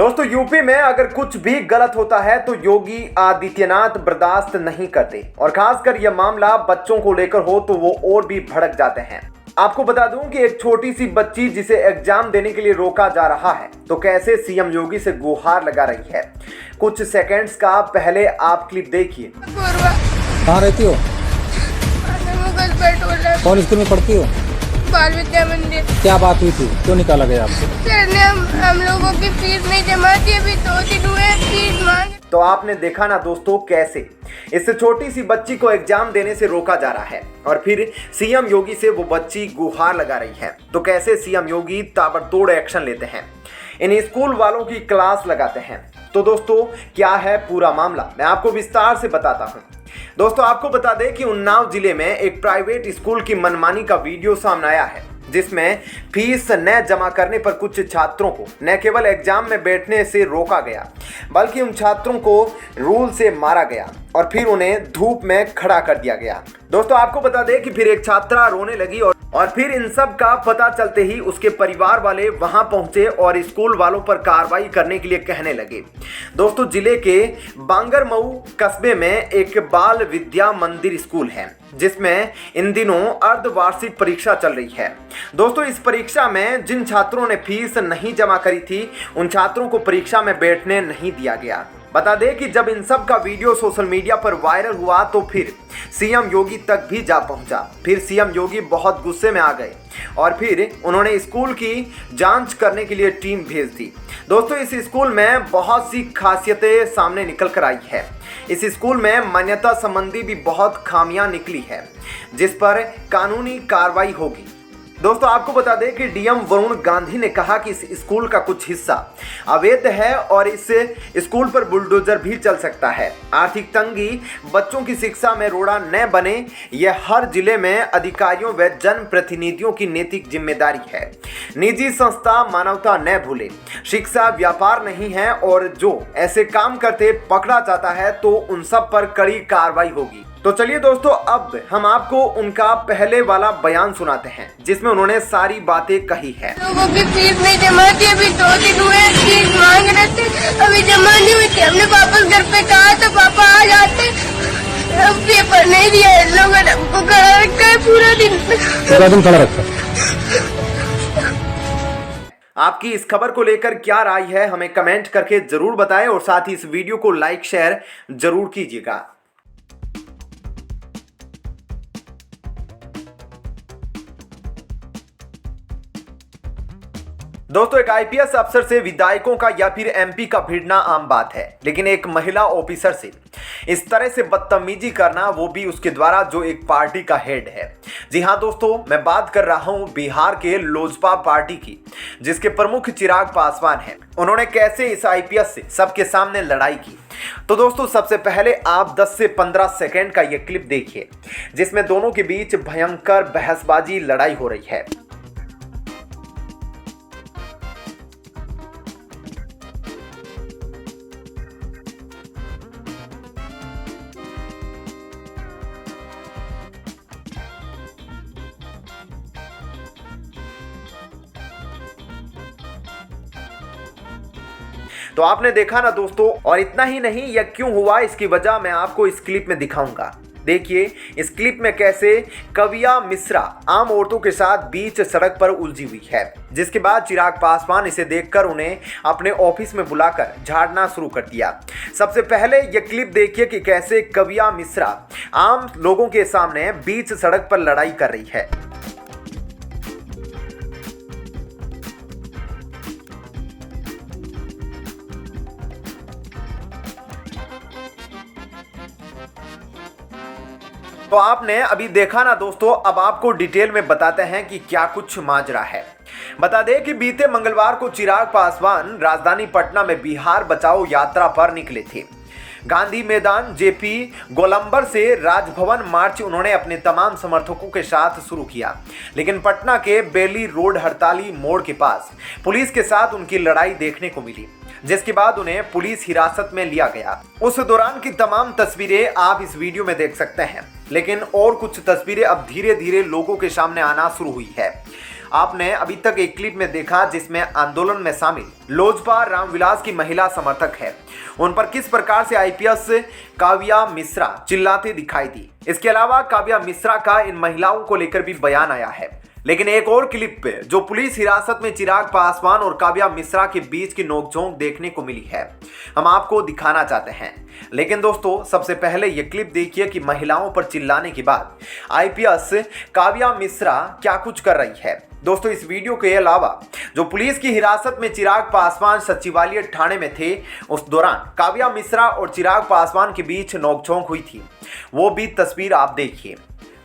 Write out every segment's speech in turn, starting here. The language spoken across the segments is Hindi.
दोस्तों यूपी में अगर कुछ भी गलत होता है तो योगी आदित्यनाथ बर्दाश्त नहीं करते और खासकर यह मामला बच्चों को लेकर हो तो वो और भी भड़क जाते हैं। आपको बता दूं कि एक छोटी सी बच्ची जिसे एग्जाम देने के लिए रोका जा रहा है तो कैसे सीएम योगी से गुहार लगा रही है। कुछ सेकंड्स का पहले आप क्लिप देखिए। कहाँ रहती हो? कौन स्कूल में पढ़ती हो? बाल विद्या मंदिर। क्या बात हुई थी, क्यों निकाला गया आपको? सर ने हम लोगों की फीस नहीं जमा की, अभी 2 दिन हुए फीस मांग। तो आपने देखा ना दोस्तों कैसे इस छोटी सी बच्ची को एग्जाम देने से रोका जा रहा है और फिर सीएम योगी से वो बच्ची गुहार लगा रही है। तो कैसे सीएम योगी ताबड़तोड़ एक्शन लेते हैं, इन स्कूल वालों की क्लास लगाते हैं। तो दोस्तों क्या है पूरा मामला, मैं आपको विस्तार से बताता हूँ। दोस्तों आपको बता दें कि उन्नाव जिले में एक प्राइवेट स्कूल की मनमानी का वीडियो सामने आया है जिसमें फीस न जमा करने पर कुछ छात्रों को न केवल एग्जाम में बैठने से रोका गया बल्कि उन छात्रों को रूल से मारा गया और फिर उन्हें धूप में खड़ा कर दिया गया। दोस्तों आपको बता दें कि फिर एक छात्रा रोने लगी और फिर इन सब का पता चलते ही उसके परिवार वाले वहां पहुंचे और स्कूल वालों पर कार्रवाई करने के लिए कहने लगे। दोस्तों जिले के बांगरमऊ कस्बे में एक बाल विद्या मंदिर स्कूल है जिसमें इन दिनों अर्धवार्षिक परीक्षा चल रही है। दोस्तों इस परीक्षा में जिन छात्रों ने फीस नहीं जमा करी थी उन छात्रों को परीक्षा में बैठने नहीं दिया गया। बता दें कि जब इन सब का वीडियो सोशल मीडिया पर वायरल हुआ तो फिर सीएम योगी तक भी जा पहुंचा। फिर सीएम योगी बहुत गुस्से में आ गए और फिर उन्होंने स्कूल की जांच करने के लिए टीम भेज दी। दोस्तों इस स्कूल में बहुत सी खासियतें सामने निकल कर आई है। इस स्कूल में मान्यता संबंधी भी बहुत खामियां निकली है जिस पर कानूनी कार्रवाई होगी। दोस्तों आपको बता दें कि डीएम वरुण गांधी ने कहा कि इस स्कूल का कुछ हिस्सा अवैध है और इस स्कूल पर बुलडोजर भी चल सकता है। आर्थिक तंगी बच्चों की शिक्षा में रोड़ा न बने, यह हर जिले में अधिकारियों व जनप्रतिनिधियों की नैतिक जिम्मेदारी है। निजी संस्था मानवता न भूले, शिक्षा व्यापार नहीं है और जो ऐसे काम करते पकड़ा जाता है तो उन सब पर कड़ी कार्रवाई होगी। तो चलिए दोस्तों अब हम आपको उनका पहले वाला बयान सुनाते हैं जिसमें उन्होंने सारी बातें कही है। लोगों की फीस नहीं जमा की, अभी 2 दिन हुए फीस मांग रहे थे, अभी जमा नहीं हुई थी। हमने वापस घर पे कहा था पापा आ जाते, अब पेपर नहीं दिया इन लोगों ने, हमको खड़ा रखा है पूरा दिन खड़ा रखा। आपकी इस खबर को लेकर क्या राय है हमें कमेंट करके जरूर बताएं और साथ ही इस वीडियो को लाइक शेयर जरूर कीजिएगा। दोस्तों एक आईपीएस अफसर से विधायकों का या फिर एमपी का भिड़ना आम बात है, लेकिन एक महिला ऑफिसर से इस तरह से बदतमीजी करना, वो भी उसके द्वारा जो एक पार्टी का हेड है। जी हाँ दोस्तों, मैं बात कर रहा हूं बिहार के लोजपा पार्टी की जिसके प्रमुख चिराग पासवान हैं। उन्होंने कैसे इस आईपीएस से सबके सामने लड़ाई की। तो दोस्तों सबसे पहले आप 10 से 15 सेकंड का ये क्लिप देखिए जिसमें दोनों के बीच भयंकर बहसबाजी लड़ाई हो रही है। तो आपने देखा ना दोस्तों, और इतना ही नहीं, यह क्यों हुआ इसकी वजह मैं आपको इस क्लिप में दिखाऊंगा। देखिए इस क्लिप में कैसे कविया मिश्रा आम औरतों के साथ बीच सड़क पर उलझी हुई है, जिसके बाद चिराग पासवान इसे देखकर उन्हें अपने ऑफिस में बुलाकर झाड़ना शुरू कर दिया। सबसे पहले यह क्लिप देखिए कि कैसे कविया मिश्रा आम लोगों के सामने बीच सड़क पर लड़ाई कर रही है। तो आपने अभी देखा ना दोस्तों, अब आपको डिटेल में बताते हैं कि क्या कुछ माजरा है। बता दें कि बीते मंगलवार को चिराग पासवान राजधानी पटना में बिहार बचाओ यात्रा पर निकले थे। गांधी मैदान जेपी गोलंबर से राजभवन मार्च उन्होंने अपने तमाम समर्थकों के साथ शुरू किया, लेकिन पटना के बेली रोड हड़ताली मोड़ के पास पुलिस के साथ उनकी लड़ाई देखने को मिली। जिसके बाद उन्हें पुलिस हिरासत में लिया गया। उस दौरान की तमाम तस्वीरें आप इस वीडियो में देख सकते हैं, लेकिन और कुछ तस्वीरें अब धीरे धीरे लोगों के सामने आना शुरू हुई है। आपने अभी तक एक क्लिप में देखा जिसमें आंदोलन में शामिल लोजपा रामविलास की महिला समर्थक है, उन पर किस प्रकार से आईपीएस काव्या मिश्रा चिल्लाते दिखाई दी। इसके अलावा काव्या मिश्रा का इन महिलाओं को लेकर भी बयान आया है। लेकिन एक और क्लिप पे जो पुलिस हिरासत में चिराग पासवान और काव्या मिश्रा के बीच की नोकझोंक देखने को मिली है, हम आपको दिखाना चाहते हैं। लेकिन दोस्तों, सबसे पहले ये क्लिप देखिए कि महिलाओं पर चिल्लाने के बाद आईपीएस काव्या मिश्रा क्या कुछ कर रही है। दोस्तों, इस वीडियो के अलावा जो पुलिस की हिरासत में चिराग पासवान सचिवालय थाने में थे, उस दौरान काव्या मिश्रा और चिराग पासवान के बीच नोकझोंक हुई थी, वो भी तस्वीर आप देखिए।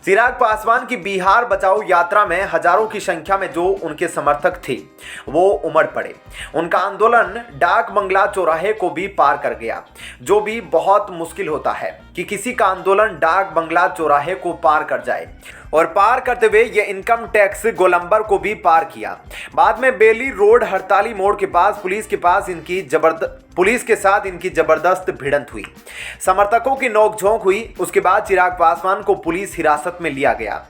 चिराग पासवान की बिहार बचाओ यात्रा में हजारों की संख्या में जो उनके समर्थक थे वो उमड़ पड़े। उनका आंदोलन डाक बंगला चौराहे को भी पार कर गया, जो भी बहुत मुश्किल होता है कि किसी का आंदोलन डाक बंगला चौराहे को पार कर जाए। और पार करते हुए ये इनकम टैक्स गोलंबर को भी पार किया। बाद में बेली रोड हड़ताली मोड़ के पास पुलिस के साथ इनकी जबरदस्त भिड़ंत हुई, समर्थकों की नोकझोंक हुई। उसके बाद चिराग पासवान को पुलिस हिरासत में लिया गया।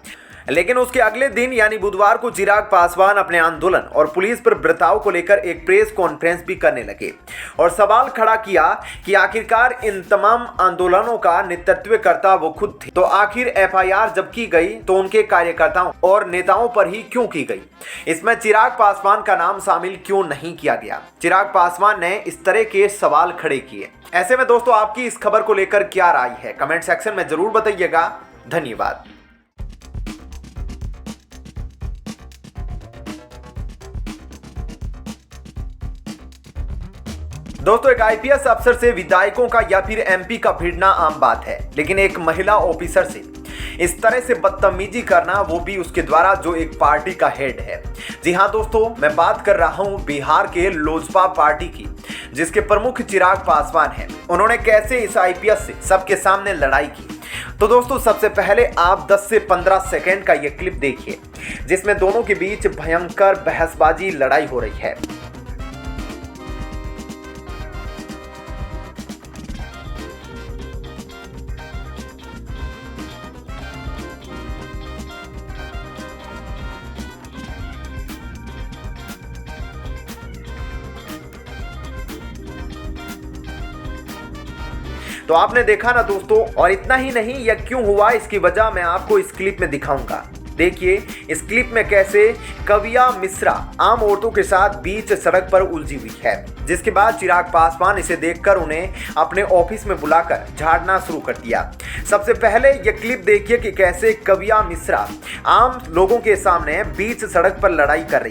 लेकिन उसके अगले दिन यानी बुधवार को चिराग पासवान अपने आंदोलन और पुलिस पर बर्ताव को लेकर एक प्रेस कॉन्फ्रेंस भी करने लगे और सवाल खड़ा किया कि आखिरकार इन तमाम आंदोलनों का नेतृत्व करता वो खुद थे, तो आखिर एफआईआर जब की गई तो उनके कार्यकर्ताओं और नेताओं पर ही क्यों की गई? इसमें चिराग पासवान का नाम शामिल क्यों नहीं किया गया? चिराग पासवान ने इस तरह के सवाल खड़े किए। ऐसे में दोस्तों, आपकी इस खबर को लेकर क्या राय है, कमेंट सेक्शन में जरूर बताइएगा। धन्यवाद। दोस्तों, एक आईपीएस अफसर से विधायकों का या फिर एमपी का भिड़ना आम बात है, लेकिन एक महिला ऑफिसर से इस तरह से बदतमीजी करना, वो भी उसके द्वारा जो एक पार्टी का हेड है। जी हाँ दोस्तों, मैं बात कर रहा हूँ बिहार के लोजपा पार्टी की, जिसके प्रमुख चिराग पासवान हैं। उन्होंने कैसे इस आईपीएस से सबके सामने लड़ाई की। तो दोस्तों, सबसे पहले आप 10 से 15 सेकेंड का ये क्लिप देखिए, जिसमें दोनों के बीच भयंकर बहसबाजी लड़ाई हो रही है। तो आपने देखा ना दोस्तों, और इतना ही नहीं, यह क्यों हुआ इसकी वजह मैं आपको इस क्लिप में दिखाऊंगा। देखिए इस क्लिप में कैसे काव्या मिश्रा आम औरतों के साथ बीच सड़क पर उलझी हुई है, जिसके बाद चिराग पासवान इसे देखकर उन्हें अपने ऑफिस में बुलाकर झाड़ना शुरू कर दिया। सबसे पहले ये क्लिप देखिए कि कैसे काव्या मिश्रा आम लोगों के सामने बीच सड़क पर लड़ाई कर रही